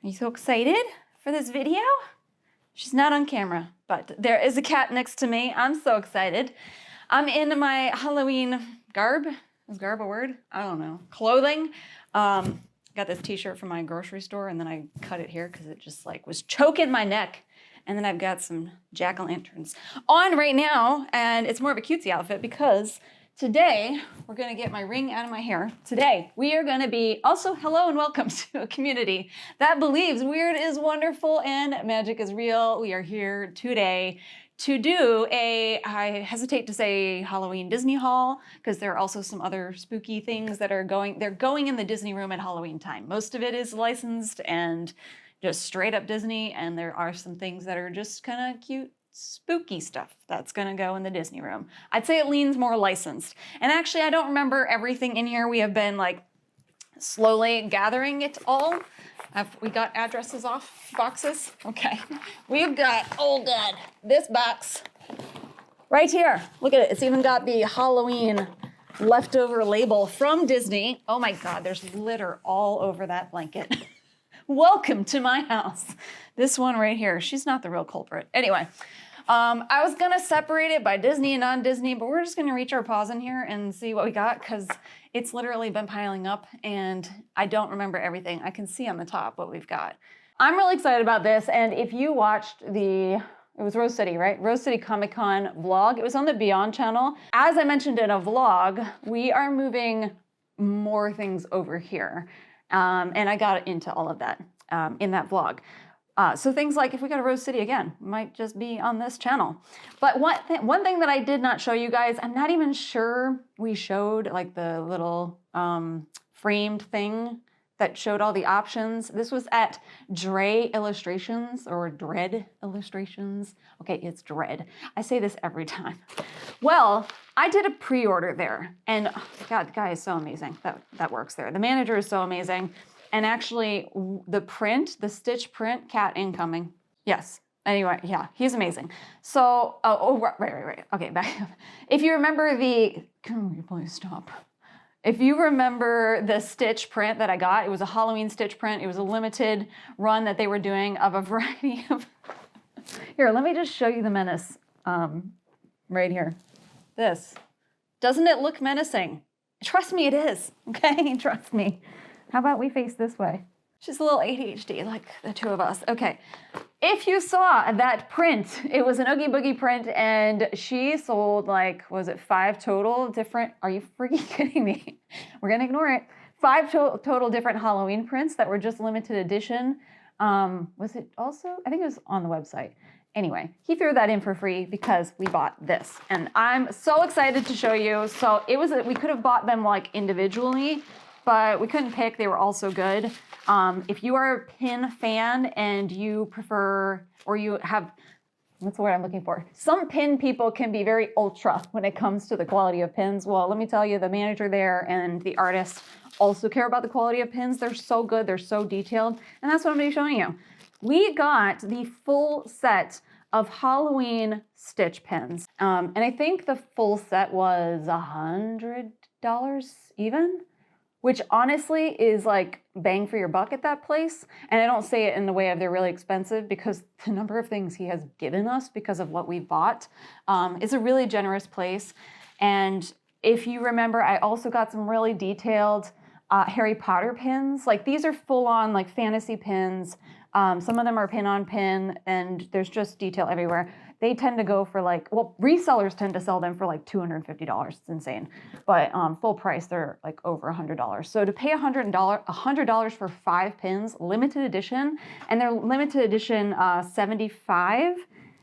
Are you so excited for this video? She's not on camera, but there is a cat next to me. I'm so excited. I'm in my Halloween garb. Is garb a word? I don't know. Clothing. Got this t-shirt from my grocery store, and then I cut it here because it just like was choking my neck. And then I've got some jack-o'-lanterns on right now, and it's more of a cutesy outfit because today we're gonna get my ring out of my hair. Today we are gonna be also hello and welcome to a community that believes weird is wonderful and magic is real. We are here today to do a, I hesitate to say Halloween Disney haul because there are also some other spooky things that are going in the Disney room at Halloween time. Most of it is licensed and just straight up Disney, and there are some things that are just kind of cute, spooky stuff that's gonna go in the Disney room. I'd say it leans more licensed. And actually, I don't remember everything in here. We have been like slowly gathering it all. We got addresses off boxes? Okay. We've got, oh God, this box right here. Look at it. It's even got the Halloween leftover label from Disney. Oh my God, there's litter all over that blanket. Welcome to my house. This one right here, she's not the real culprit. Anyway, I was gonna separate it by Disney and non-Disney, but we're just gonna reach our paws in here and see what we got because it's literally been piling up and I don't remember everything. I can see on the top what we've got. I'm really excited about this, and if you watched it was Rose City, right? Rose City Comic Con vlog. It was on the Beyond channel. As I mentioned in a vlog, we are moving more things over here. And I got into all of that in that vlog. So things like if we go to Rose City again, might just be on this channel. But one thing that I did not show you guys, I'm not even sure we showed like the little framed thing that showed all the options. This was at Dre Illustrations or Dread Illustrations. Okay, it's Dread. I say this every time. Well, I did a pre-order there, and God, the guy is so amazing that works there. The manager is so amazing. And actually, the stitch print, cat incoming. Yes. Anyway, yeah, he's amazing. So, right. Okay, back up. If you remember can we please stop? If you remember the stitch print that I got, it was a Halloween stitch print. It was a limited run that they were doing of a variety of... Here, let me just show you the menace right here. This. Doesn't it look menacing? Trust me, it is. Okay, trust me. How about we face this way? She's a little ADHD, like the two of us. Okay, if you saw that print, it was an Oogie Boogie print, and she sold like, was it 5 total different, are you freaking kidding me? We're gonna ignore it. 5 total different Halloween prints that were just limited edition. Was it also, I think it was on the website. Anyway, he threw that in for free because we bought this, and I'm so excited to show you. So we could have bought them like individually, but we couldn't pick. They were all so good. If you are a pin fan and you prefer, or you have, what's the word I'm looking for? Some pin people can be very ultra when it comes to the quality of pins. Well, let me tell you, the manager there and the artist also care about the quality of pins. They're so good, they're so detailed, and that's what I'm gonna be showing you. We got the full set of Halloween stitch pins. And I think the full set was $100 even, which honestly is like bang for your buck at that place. And I don't say it in the way of they're really expensive because the number of things he has given us because of what we bought is a really generous place. And if you remember, I also got some really detailed Harry Potter pins. Like these are full on like fantasy pins. Some of them are pin on pin, and there's just detail everywhere. They tend to go for like, well, resellers tend to sell them for like $250. It's insane. But full price, they're like over $100. So to pay $100 for 5 pins, limited edition, and they're limited edition 75,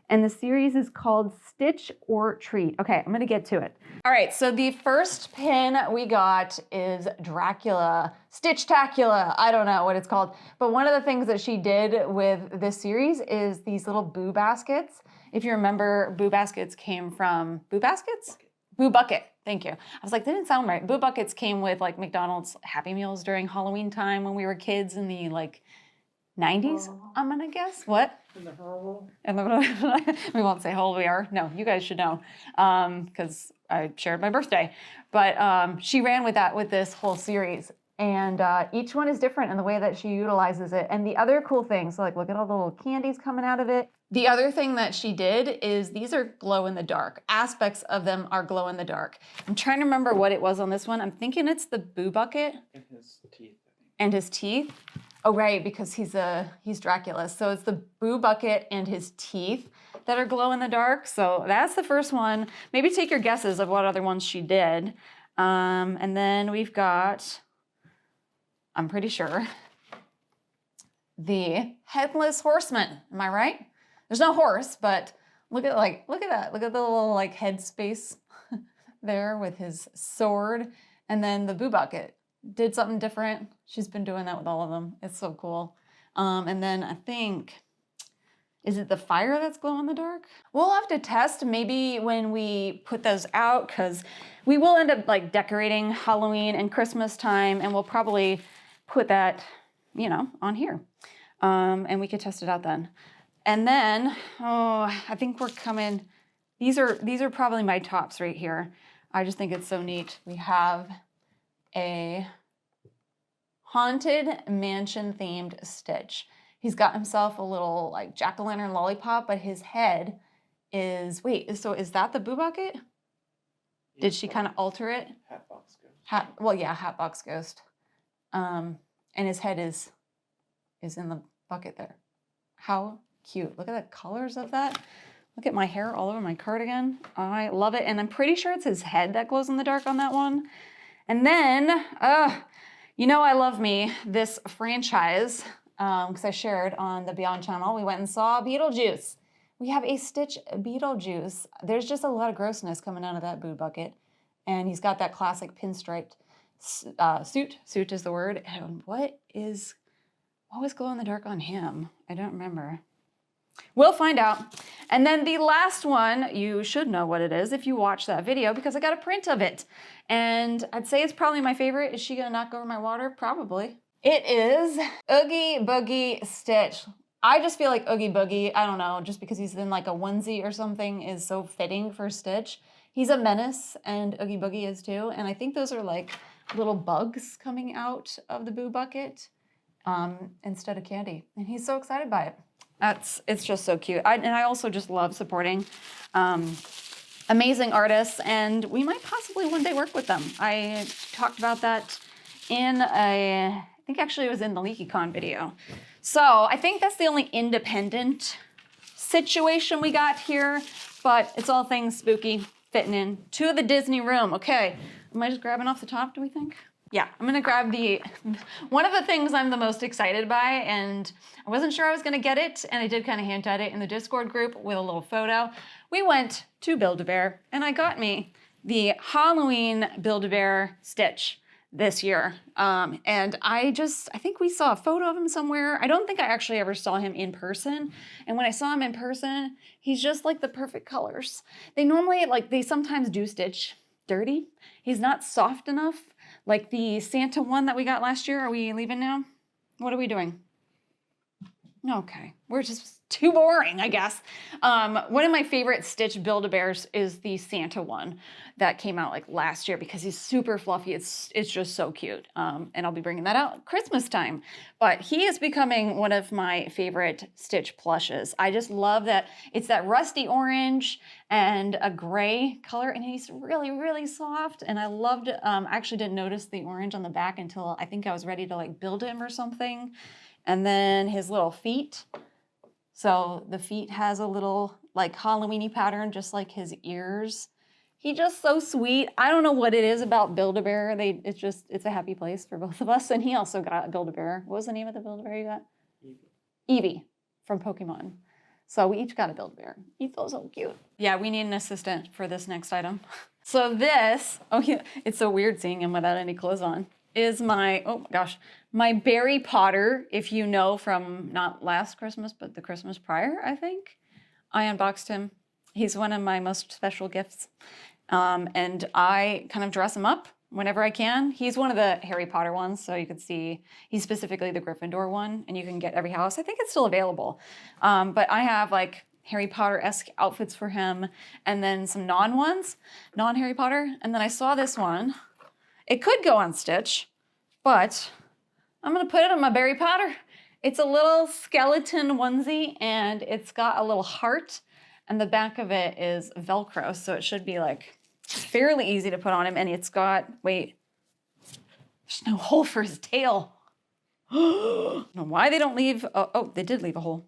and the series is called Stitch or Treat. Okay, I'm gonna get to it. All right, so the first pin we got is Dracula, Stitch-tacula, I don't know what it's called. But one of the things that she did with this series is these little Boo baskets. If you remember, Boo baskets came from, Boo baskets? Boo Bucket, thank you. I was like, that didn't sound right. Boo Buckets came with like McDonald's Happy Meals during Halloween time when we were kids in the like 90s, I'm gonna guess. What? In the Haul-o-ween. We won't say how old we are. No, you guys should know because I shared my birthday. But she ran with that with this whole series. And each one is different in the way that she utilizes it. And the other cool thing, so like look at all the little candies coming out of it. The other thing that she did is these are glow in the dark. Aspects of them are glow in the dark. I'm trying to remember what it was on this one. I'm thinking it's the Boo Bucket. And his teeth. And his teeth. Oh, right, because he's Dracula. So it's the Boo Bucket and his teeth that are glow in the dark. So that's the first one. Maybe take your guesses of what other ones she did. And then we've got, I'm pretty sure, the Headless Horseman. Am I right? There's no horse, but look at that. Look at the little like head space there with his sword. And then the Boo Bucket did something different. She's been doing that with all of them. It's so cool. And then I think, is it the fire that's glow in the dark? We'll have to test maybe when we put those out, because we will end up like decorating Halloween and Christmas time, and we'll probably put that, you know, on here. And we could test it out then. And then, oh, I think we're coming. These are probably my tops right here. I just think it's so neat. We have a Haunted Mansion themed Stitch. He's got himself a little like jack-o'-lantern lollipop, but his head is, wait, so is that the Boo Bucket? Did she kind of alter it? Hatbox Ghost. Hatbox Ghost. And his head is in the bucket there. How cute. Look at the colors of that. Look at my hair all over my cardigan. I love it. And I'm pretty sure it's his head that glows in the dark on that one. And then, you know I love me, this franchise, because I shared on the Beyond channel. We went and saw Beetlejuice. We have a Stitch Beetlejuice. There's just a lot of grossness coming out of that Boo Bucket. And he's got that classic pinstriped suit. Suit is the word. And what was glow in the dark on him? I don't remember. We'll find out. And then the last one, you should know what it is if you watch that video, because I got a print of it. And I'd say it's probably my favorite. Is she gonna knock over my water? Probably. It is Oogie Boogie Stitch. I just feel like Oogie Boogie, I don't know, just because he's in like a onesie or something is so fitting for Stitch. He's a menace, and Oogie Boogie is too. And I think those are like little bugs coming out of the Boo Bucket instead of candy. And he's so excited by it. It's just so cute. And I also just love supporting amazing artists, and we might possibly one day work with them. I talked about that in I think actually it was in the LeakyCon video. So I think that's the only independent situation we got here, but it's all things spooky fitting in to the Disney room. Okay, am I just grabbing off the top, do we think? Yeah, I'm gonna grab one of the things I'm the most excited by, and I wasn't sure I was gonna get it, and I did kind of hint at it in the Discord group with a little photo. We went to Build-A-Bear, and I got me the Halloween Build-A-Bear Stitch this year. And I think we saw a photo of him somewhere. I don't think I actually ever saw him in person. And when I saw him in person, he's just like the perfect colors. They sometimes do Stitch dirty. He's not soft enough. Like the Santa one that we got last year. Are we leaving now? What are we doing? Okay, we're just too boring, I guess. One of my favorite Stitch Build-A-Bears is the Santa one that came out like last year because he's super fluffy. It's just so cute. And I'll be bringing that out Christmas time. But he is becoming one of my favorite Stitch plushes. I just love that it's that rusty orange and a gray color, and he's really, really soft. And I loved, I actually didn't notice the orange on the back until I think I was ready to like build him or something. And then his little feet. So the feet has a little like Halloween-y pattern, just like his ears. He's just so sweet. I don't know what it is about Build-A-Bear. It's a happy place for both of us. And he also got a Build-A-Bear. What was the name of the Build-A-Bear you got? Eevee from Pokemon. So we each got a Build-A-Bear. He's so cute. Yeah, we need an assistant for this next item. So this, it's so weird seeing him without any clothes on, is my Barry Potter, if you know from not last Christmas, but the Christmas prior, I think. I unboxed him. He's one of my most special gifts. And I kind of dress him up whenever I can. He's one of the Harry Potter ones, so you can see he's specifically the Gryffindor one, and you can get every house. I think it's still available. But I have like Harry Potter-esque outfits for him, and then some non-Harry Potter. And then I saw this one. It could go on Stitch. But I'm gonna put it on my Harry Potter. It's a little skeleton onesie and it's got a little heart and the back of it is Velcro. So it should be like fairly easy to put on him. And it's got, wait, there's no hole for his tail. I don't know why they don't leave, oh, they did leave a hole.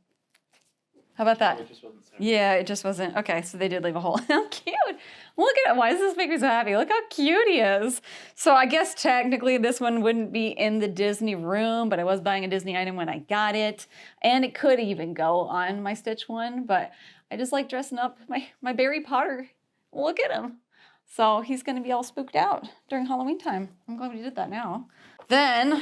How about that? It just wasn't set. Yeah, it just wasn't. Okay, so they did leave a hole. How cute. Look at it. Why does this make me so happy? Look how cute he is. So I guess technically this one wouldn't be in the Disney room, but I was buying a Disney item when I got it. And it could even go on my Stitch one, but I just like dressing up my Harry Potter. Look at him. So he's going to be all spooked out during Halloween time. I'm glad we did that now. Then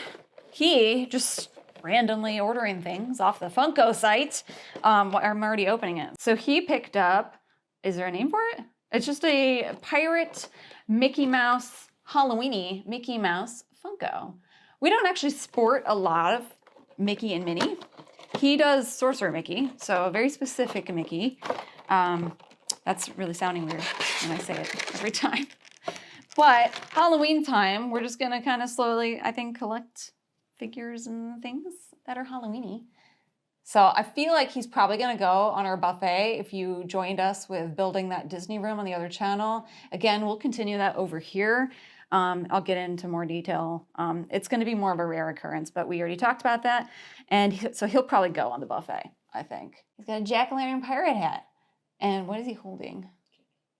he just randomly ordering things off the Funko site. I'm already opening it. So he picked up, is there a name for it? It's just a pirate Mickey Mouse, Halloween-y Mickey Mouse Funko. We don't actually sport a lot of Mickey and Minnie. He does Sorcerer Mickey, so a very specific Mickey. That's really sounding weird when I say it every time. But Halloween time, we're just gonna kind of slowly, I think, collect figures and things that are Halloween-y. So I feel like he's probably gonna go on our buffet if you joined us with building that Disney room on the other channel. Again, we'll continue that over here. I'll get into more detail. It's gonna be more of a rare occurrence, but we already talked about that. And so he'll probably go on the buffet, I think. He's got a jack-o'-lantern pirate hat. And what is he holding?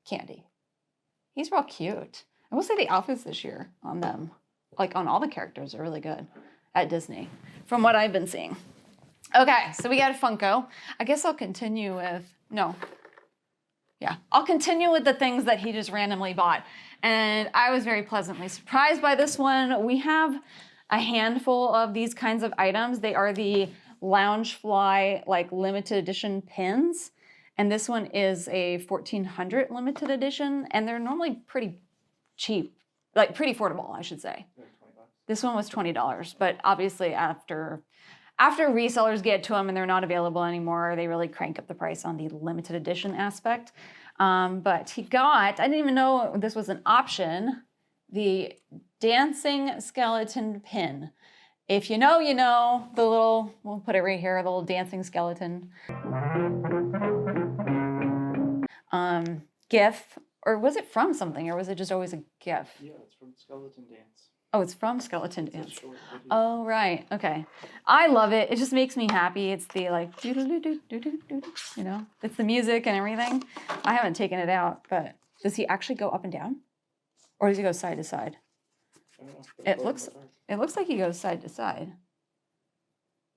Candy. He's real cute. I will say the outfits this year on them, like on all the characters, are really good at Disney, from what I've been seeing. Okay, so we got a Funko. I guess I'll continue with, I'll continue with the things that he just randomly bought. And I was very pleasantly surprised by this one. We have a handful of these kinds of items. They are the Loungefly, like limited edition pins. And this one is a 1400 limited edition. And they're normally pretty cheap, like pretty affordable, I should say. This one was $20, but obviously after resellers get to them and they're not available anymore, they really crank up the price on the limited edition aspect. But he got, I didn't even know this was an option, the dancing skeleton pin. If you know, you know, the little, we'll put it right here, the little dancing skeleton. GIF, or was it from something, or was it just always a GIF? Yeah, it's from Skeleton Dance. Oh, it's from Skeleton Dance. Short video. Oh, right. Okay. I love it. It just makes me happy. It's the like, doo-doo-doo-doo-doo-doo-doo, you know, it's the music and everything. I haven't taken it out, but does he actually go up and down? Or does he go side to side? I don't know. It looks like he goes side to side,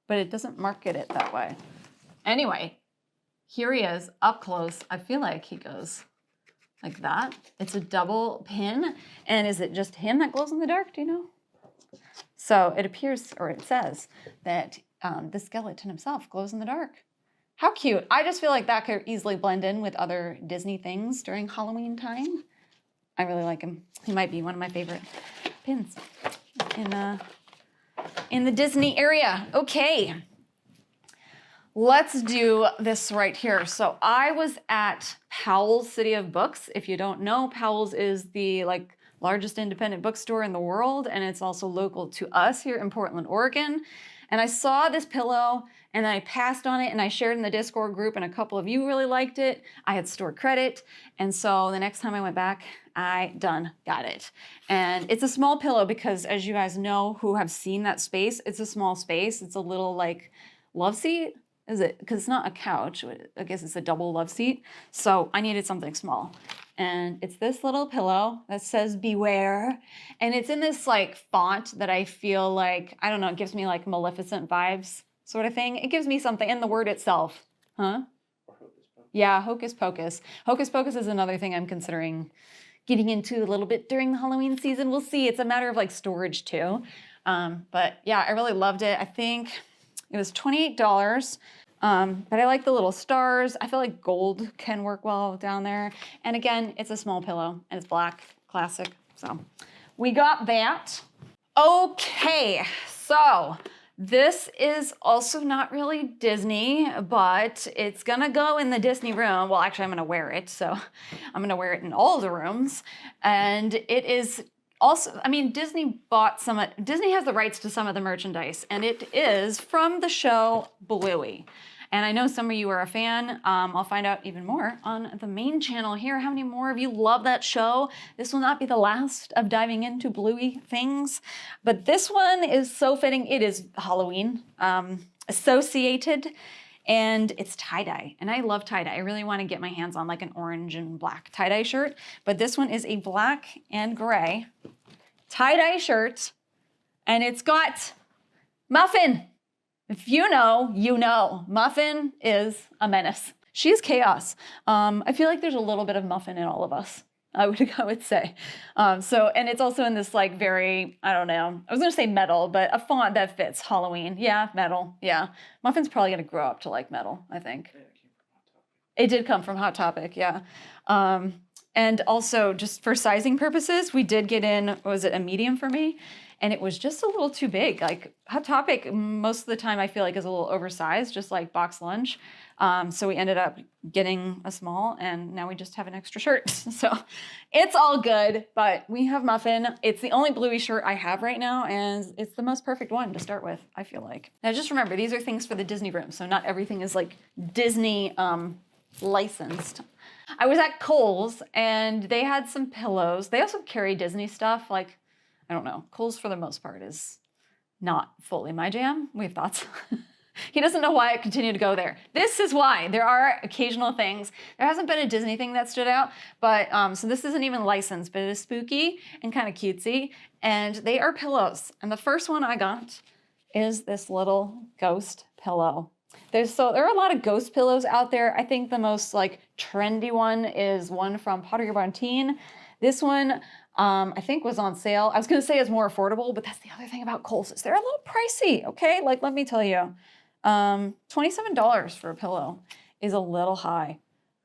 but it doesn't market it that way. Anyway, here he is up close. I feel like he goes like that. It's a double pin. And is it just him that glows in the dark? Do you know? So it appears, or it says, that the skeleton himself glows in the dark. How cute. I just feel like that could easily blend in with other Disney things during Halloween time. I really like him. He might be one of my favorite pins in the Disney area. Okay. Let's do this right here. So I was at Powell's City of Books. If you don't know, Powell's is the largest independent bookstore in the world, and it's also local to us here in Portland, Oregon. And I saw this pillow and I passed on it and I shared in the Discord group and a couple of you really liked it. I had store credit. And so the next time I went back, I got it. And it's a small pillow because, as you guys know who have seen that space, it's a small space. It's a little like love seat. Is it? Because it's not a couch. I guess it's a double love seat. So I needed something small. And it's this little pillow that says beware. And it's in this like font that I feel like, I don't know, it gives me like Maleficent vibes sort of thing. It gives me something in the word itself. Huh? Yeah, Hocus Pocus. Hocus Pocus is another thing I'm considering getting into a little bit during the Halloween season. We'll see. It's a matter of like storage too. But yeah, I really loved it. I think it was $28. But I like the little stars. I feel like gold can work well down there. And again, it's a small pillow and it's black, classic. So we got that. Okay, so this is also not really Disney, but it's gonna go in the Disney room. Well, actually I'm gonna wear it. So I'm gonna wear it in all the rooms. And it is Also, I mean, Disney has the rights to some of the merchandise, and it is from the show Bluey. And I know some of you are a fan. I'll find out even more on the main channel here. How many more of you love that show? This will not be the last of diving into Bluey things, but this one is so fitting. It is Halloween associated, and it's tie-dye. And I love tie-dye. I really want to get my hands on like an orange and black tie-dye shirt, but this one is a black and gray tie-dye shirt, and it's got Muffin. If you know, you know. Muffin is a menace. She's chaos. I feel like there's a little bit of Muffin in all of us, I would say. And it's also in this like very, I don't know, I was gonna say metal, but a font that fits Halloween. Yeah, metal, yeah. Muffin's probably gonna grow up to like metal, I think. It did come from Hot Topic, yeah. And also just for sizing purposes, we did get in, was it a medium for me? And it was just a little too big. Like Hot Topic, most of the time I feel like is a little oversized, just like box lunch. So we ended up getting a small, and now we just have an extra shirt. So it's all good, but we have Muffin. It's the only Bluey shirt I have right now, and it's the most perfect one to start with, I feel like. Now just remember, these are things for the Disney room, so not everything is like Disney licensed. I was at Kohl's, and they had some pillows. They also carry Disney stuff, like, I don't know. Kohl's, for the most part, is not fully my jam. We have thoughts. He doesn't know why I continue to go there. This is why. There are occasional things. There hasn't been a Disney thing that stood out, but so this isn't even licensed, but it is spooky and kind of cutesy, and they are pillows. And the first one I got is this little ghost pillow. There are a lot of ghost pillows out there. I think the most like trendy one is one from Pottery Barn Teen. This one, I think was on sale. I was gonna say it's more affordable, but that's the other thing about Kohl's is they're a little pricey, okay? Like, let me tell you, $27 for a pillow is a little high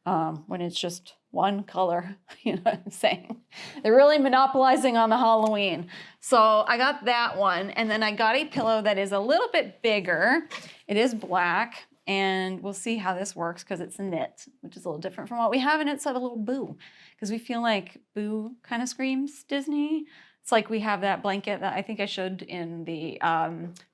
when it's just one color, you know what I'm saying? They're really monopolizing on the Halloween. So I got that one, and then I got a pillow that is a little bit bigger. It is black, and we'll see how this works because it's a knit, which is a little different from what we have, and it's a little Boo, because we feel like Boo kind of screams Disney. It's like we have that blanket that I think I showed in the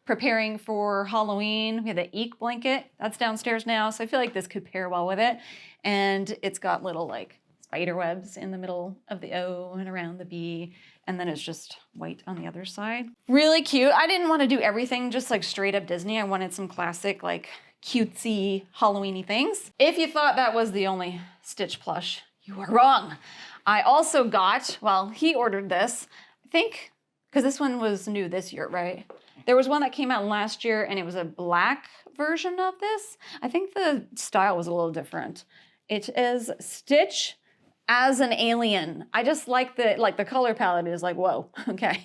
preparing for Halloween. We have the Eek blanket that's downstairs now, so I feel like this could pair well with it. And it's got little like spider webs in the middle of the O and around the B, and then it's just white on the other side. Really cute. I didn't want to do everything just like straight up Disney. I wanted some classic like cutesy Halloween-y things. If you thought that was the only Stitch plush, you are wrong. I also got, well, he ordered this, I think, because this one was new this year, right? There was one that came out last year, and it was a black version of this. I think the style was a little different. It is Stitch as an alien. I just like the color palette is like, whoa, okay.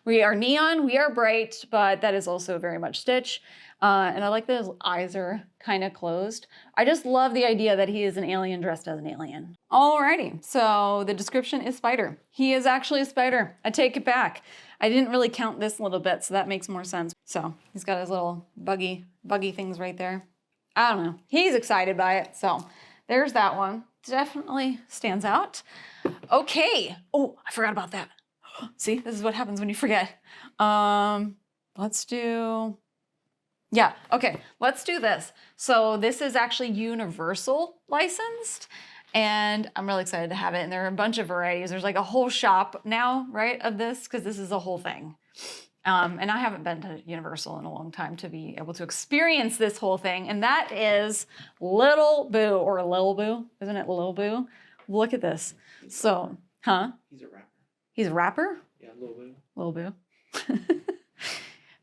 We are neon, we are bright, but that is also very much Stitch. And I like that his eyes are kind of closed. I just love the idea that he is an alien dressed as an alien. Alrighty, so the description is spider. He is actually a spider. I take it back. I didn't really count this little bit, so that makes more sense. So he's got his little buggy things right there. I don't know. He's excited by it, so there's that one. Definitely stands out. Okay. Oh, I forgot about that. See, this is what happens when you forget. Let's do... Yeah, okay, let's do this. So this is actually Universal licensed, and I'm really excited to have it. And there are a bunch of varieties. There's like a whole shop now, right, of this, because this is a whole thing. And I haven't been to Universal in a long time to be able to experience this whole thing. And that is Little Boo, or Lil Boo, isn't it Lil Boo? Look at this. So, huh? He's a rapper. He's a rapper? Yeah, Lil Boo. Lil Boo.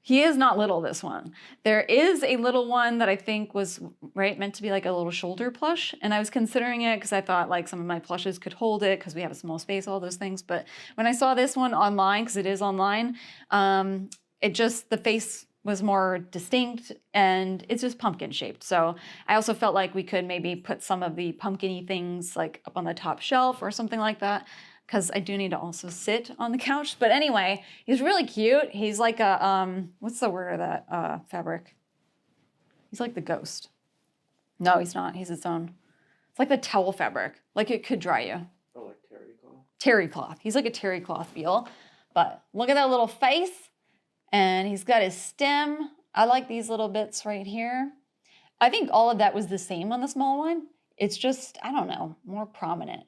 He is not little, this one. There is a little one that I think was, right, meant to be like a little shoulder plush. And I was considering it because I thought like some of my plushes could hold it because we have a small space, all those things. But when I saw this one online, because it is online, the face was more distinct and it's just pumpkin shaped. So I also felt like we could maybe put some of the pumpkin-y things like up on the top shelf or something like that, because I do need to also sit on the couch. But anyway, he's really cute. He's like a, what's the word of that fabric? He's like the ghost. No, he's not. He's its own. It's like the towel fabric. Like it could dry you. Oh, like terry cloth? Terry cloth. He's like a terry cloth feel. But look at that little face. And he's got his stem. I like these little bits right here. I think all of that was the same on the small one. It's just, I don't know, more prominent.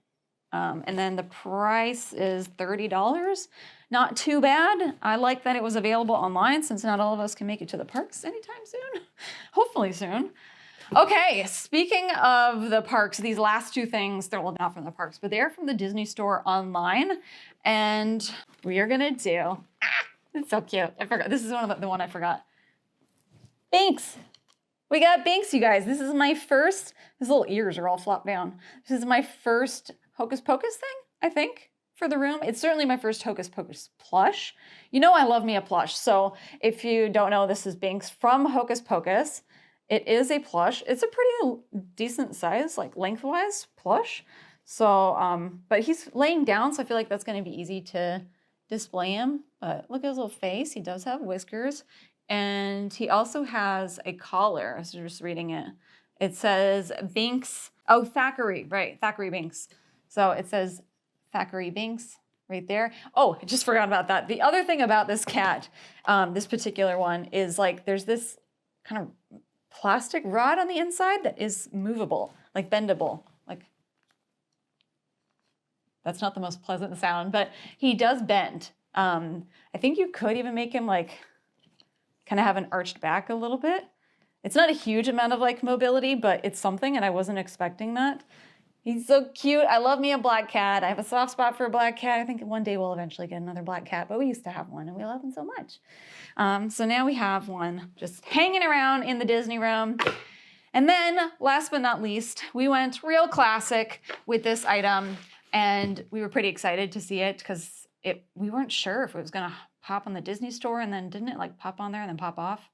And then the price is $30. Not too bad. I like that it was available online since not all of us can make it to the parks anytime soon. Hopefully soon. Okay, speaking of the parks, these last two things, they're well, not from the parks, but they're from the Disney store online. And we are gonna do, it's so cute. I forgot, this is one of the one I forgot. Binks. We got Binks, you guys. This is my first, his little ears are all flopped down. This is my first Hocus Pocus thing, I think, for the room. It's certainly my first Hocus Pocus plush. You know I love me a plush. So if you don't know, this is Binks from Hocus Pocus. It is a plush. It's a pretty decent size, like lengthwise plush. So, but he's laying down, so I feel like that's gonna be easy to display him. But look at his little face. He does have whiskers. And he also has a collar. I was just reading it. It says Binks. Oh, Thackeray, right, Thackeray Binks. So it says Thackeray Binks right there. Oh, I just forgot about that. The other thing about this cat, this particular one, is like there's this kind of plastic rod on the inside that is movable, like bendable. Like, that's not the most pleasant sound, but he does bend. I think you could even make him like kind of have an arched back a little bit. It's not a huge amount of like mobility, but it's something, and I wasn't expecting that. He's so cute. I love me a black cat. I have a soft spot for a black cat. I think one day we'll eventually get another black cat, but we used to have one and we love him so much. So now we have one just hanging around in the Disney room. And then last but not least, we went real classic with this item, and we were pretty excited to see it because we weren't sure if it was gonna pop on the Disney store, and then didn't it like pop on there and then pop off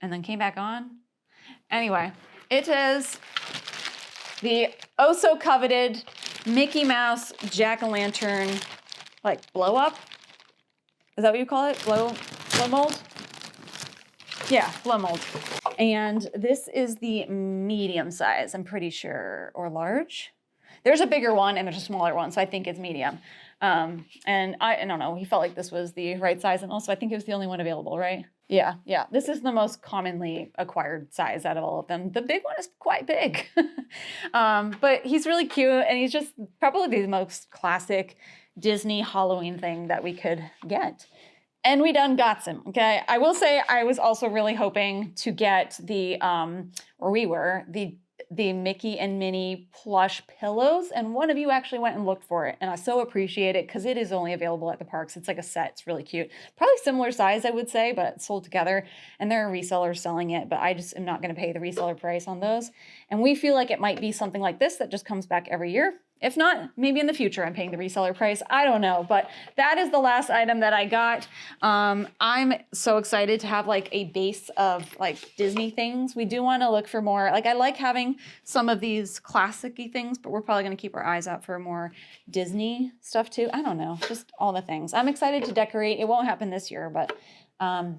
and then came back on? Anyway, it is the oh so coveted Mickey Mouse jack-o'-lantern like blow up. Is that what you call it? Blow mold? Yeah, blow mold. And this is the medium size, I'm pretty sure, or large. There's a bigger one and there's a smaller one, so I think it's medium. And I don't know, he felt like this was the right size, and also I think it was the only one available, right? Yeah. This is the most commonly acquired size out of all of them. The big one is quite big. But he's really cute, and he's just probably the most classic Disney Halloween thing that we could get. And we done got him, okay? I will say I was also really hoping to get the Mickey and Minnie plush pillows, and one of you actually went and looked for it, and I so appreciate it because it is only available at the parks. It's like a set. It's really cute. Probably similar size, I would say, but sold together, and there are resellers selling it, but I just am not going to pay the reseller price on those. And we feel like it might be something like this that just comes back every year. If not, maybe in the future I'm paying the reseller price. I don't know, but that is the last item that I got. I'm so excited to have like a base of like Disney things. We do want to look for more. Like I like having some of these classic-y things, but we're probably going to keep our eyes out for more Disney stuff too. I don't know, just all the things. I'm excited to decorate. It won't happen this year, but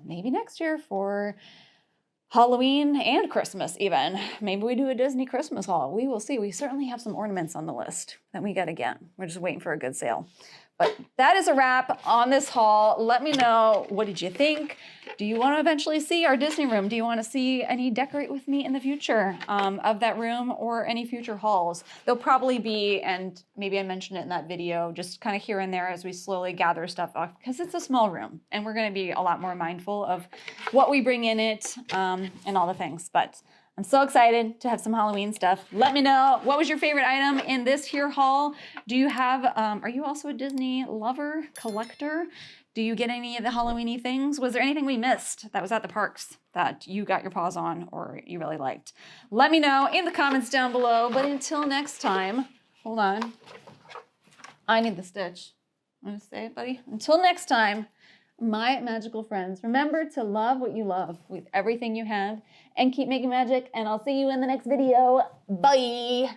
maybe next year for Halloween and Christmas even. Maybe we do a Disney Christmas haul. We will see. We certainly have some ornaments on the list that we gotta get. We're just waiting for a good sale. But that is a wrap on this haul. Let me know, what did you think? Do you want to eventually see our Disney room? Do you want to see any decorate with me in the future of that room, or any future hauls? There'll probably be, and maybe I mentioned it in that video, just kind of here and there as we slowly gather stuff off, because it's a small room and we're going to be a lot more mindful of what we bring in it and all the things. But I'm so excited to have some Halloween stuff. Let me know, what was your favorite item in this here haul? Do you have, are you also a Disney lover, collector? Do you get any of the Halloween-y things? Was there anything we missed that was at the parks that you got your paws on or you really liked? Let me know in the comments down below. But until next time, hold on. I need the stitch. Want to say it, buddy? Until next time, my magical friends, remember to love what you love with everything you have and keep making magic, and I'll see you in the next video. Bye.